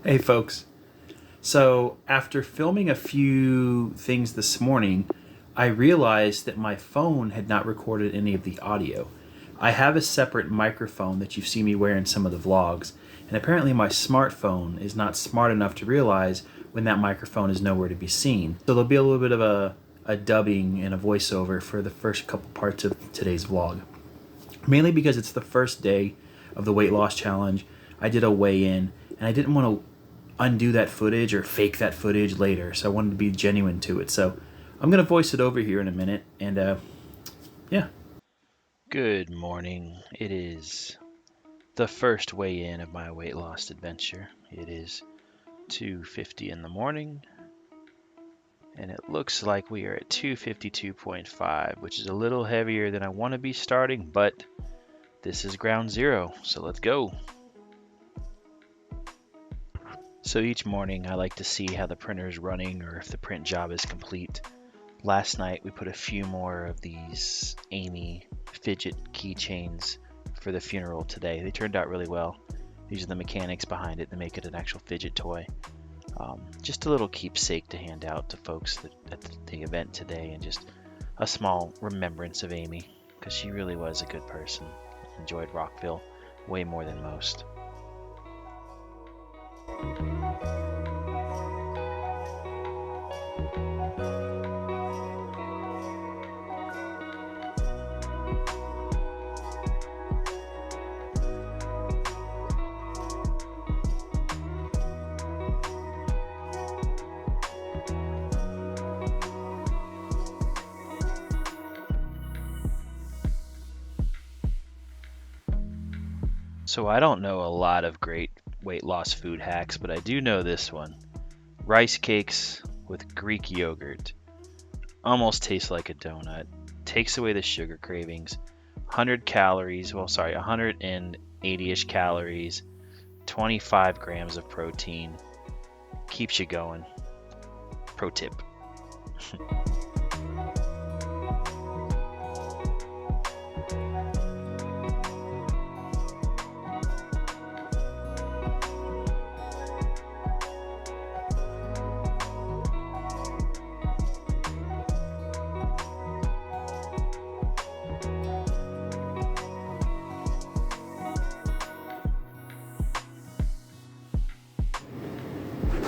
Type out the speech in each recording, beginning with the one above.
Hey folks. So after filming a few things this morning, I realized that my phone had not recorded any of the audio. I have a separate microphone that you've seen me wear in some of the vlogs, and apparently my smartphone is not smart enough to realize when that microphone is nowhere to be seen. So there'll be a little bit of a dubbing and a voiceover for the first couple parts of today's vlog. Mainly because it's the first day of the weight loss challenge. I did a weigh-in, and I didn't want to undo that footage or fake that footage later, so I wanted to be genuine to it. So I'm gonna voice it over here in a minute, and yeah. Good morning. It is the first weigh-in of my weight loss adventure. It is 2:50 in the morning, and it looks like we are at 252.5, which is a little heavier than I want to be starting, but this is ground zero, so let's go. So each morning I like to see how the printer is running or if the print job is complete. Last night we put a few more of these Amy fidget keychains for the funeral today. They turned out really well. These are the mechanics behind it to make it an actual fidget toy. Just a little keepsake to hand out to folks at the event today, and just a small remembrance of Amy, because she really was a good person. Enjoyed Rockville way more than most. So I don't know a lot of great weight loss food hacks, but I do know this one. Rice cakes with Greek yogurt. Almost tastes like a donut. Takes away the sugar cravings. 100 calories, 180-ish calories. 25 grams of protein. Keeps you going. Pro tip.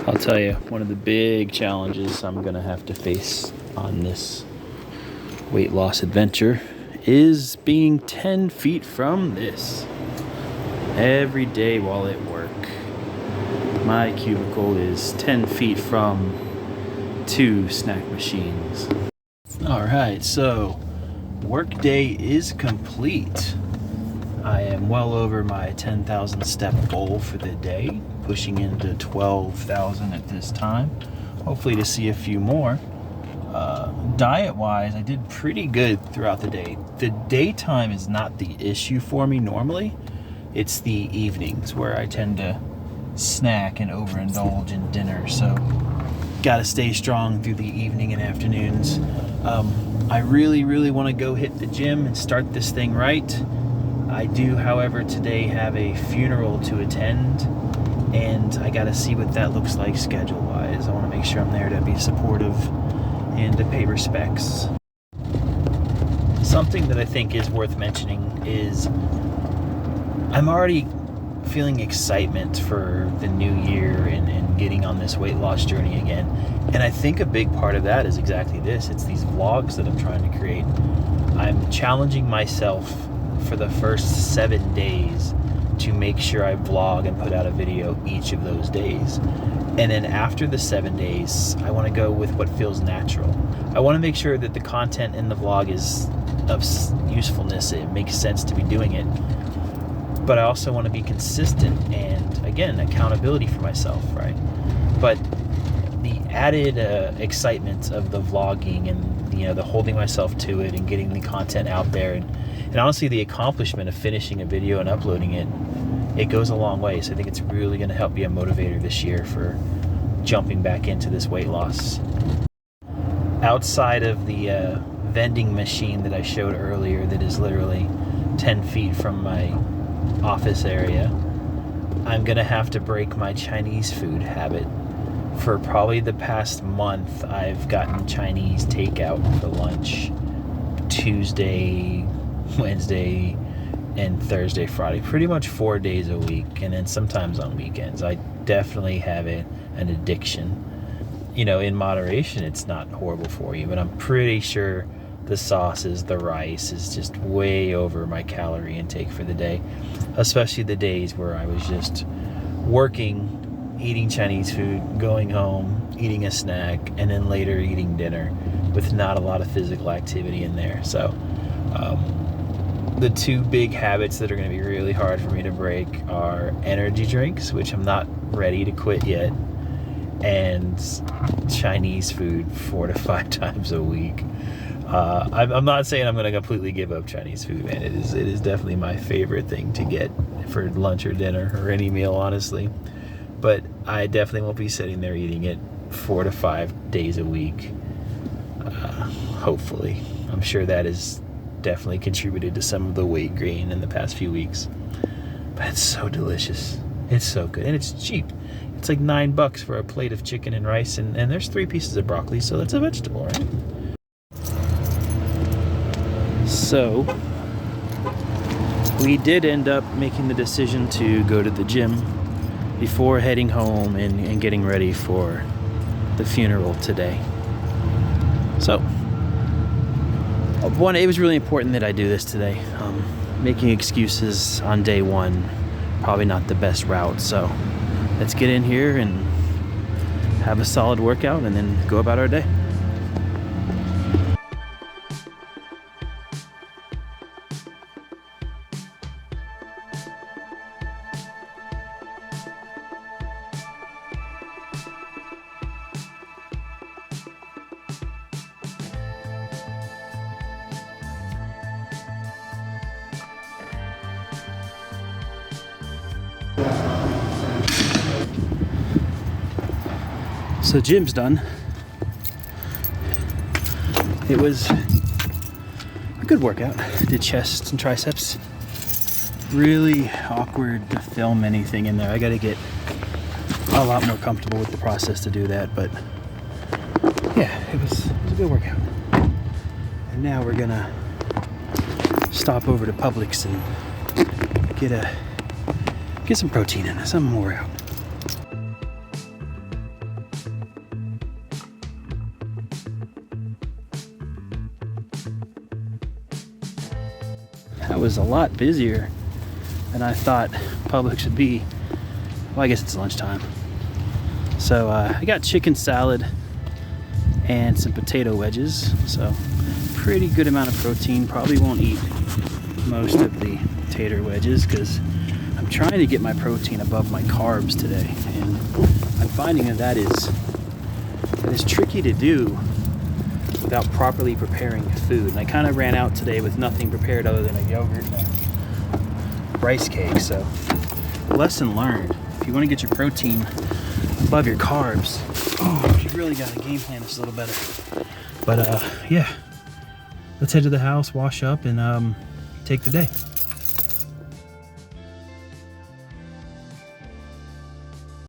I'll tell you, one of the big challenges I'm gonna have to face on this weight loss adventure is being 10 feet from this. Every day while at work, my cubicle is 10 feet from 2 snack machines. Alright, so workday is complete. I am well over my 10,000 step goal for the day, pushing into 12,000 at this time. Hopefully to see a few more. Diet-wise, I did pretty good throughout the day. The daytime is not the issue for me normally. It's the evenings where I tend to snack and overindulge in dinner. So gotta stay strong through the evening and afternoons. I really want to go hit the gym and start this thing right. I do, however, today have a funeral to attend, and I gotta see what that looks like schedule-wise. I want to make sure I'm there to be supportive and to pay respects. Something that I think is worth mentioning is I'm already feeling excitement for the new year and getting on this weight loss journey again. And I think a big part of that is exactly this. It's these vlogs that I'm trying to create. I'm challenging myself for the first 7 days to make sure I vlog and put out a video each of those days. And then after the 7 days, I want to go with what feels natural. I want to make sure that the content in the vlog is of usefulness. It makes sense to be doing it. But I also want to be consistent and, again, accountability for myself, right? But the added excitement of the vlogging and, you know, the holding myself to it and getting the content out there, and honestly the accomplishment of finishing a video and uploading it, it goes a long way. So I think it's really going to help be a motivator this year for jumping back into this weight loss. Outside of the vending machine that I showed earlier that is literally 10 feet from my office area, I'm gonna have to break my Chinese food habit. For probably the past month, I've gotten Chinese takeout for lunch Tuesday, Wednesday, and Thursday, Friday. Pretty much 4 days a week, and then sometimes on weekends. I definitely have an addiction. You know, in moderation, it's not horrible for you, but I'm pretty sure the sauces, the rice is just way over my calorie intake for the day, especially the days where I was just working, eating Chinese food, going home, eating a snack, and then later eating dinner with not a lot of physical activity in there. So the two big habits that are going to be really hard for me to break are energy drinks, which I'm not ready to quit yet, and Chinese food 4 to 5 times a week. I'm not saying I'm going to completely give up Chinese food, man. It is definitely my favorite thing to get for lunch or dinner or any meal, honestly. But I definitely won't be sitting there eating it 4 to 5 days a week. Hopefully. I'm sure that has definitely contributed to some of the weight gain in the past few weeks. But it's so delicious. It's so good. And it's cheap. It's like $9 for a plate of chicken and rice, and there's 3 pieces of broccoli, so that's a vegetable, right? So, we did end up making the decision to go to the gym before heading home and getting ready for the funeral today. So, one, it was really important that I do this today. Making excuses on day one, probably not the best route. So, let's get in here and have a solid workout and then go about our day. So gym's done. It was a good workout. Did chest and triceps. Really awkward to film anything in there. I gotta get a lot more comfortable with the process to do that, but yeah, it was a good workout. And now we're gonna stop over to Publix and get some protein in us. I'm wore out. That was a lot busier than I thought Publix would be. Well, I guess it's lunchtime. So I got chicken salad and some potato wedges. So pretty good amount of protein. Probably won't eat most of the tater wedges because I'm trying to get my protein above my carbs today. And I'm finding that is tricky to do without properly preparing food. And I kind of ran out today with nothing prepared other than a yogurt and a rice cake. So, lesson learned. If you want to get your protein above your carbs, you really got to game plan this a little better. But yeah, let's head to the house, wash up, and take the day.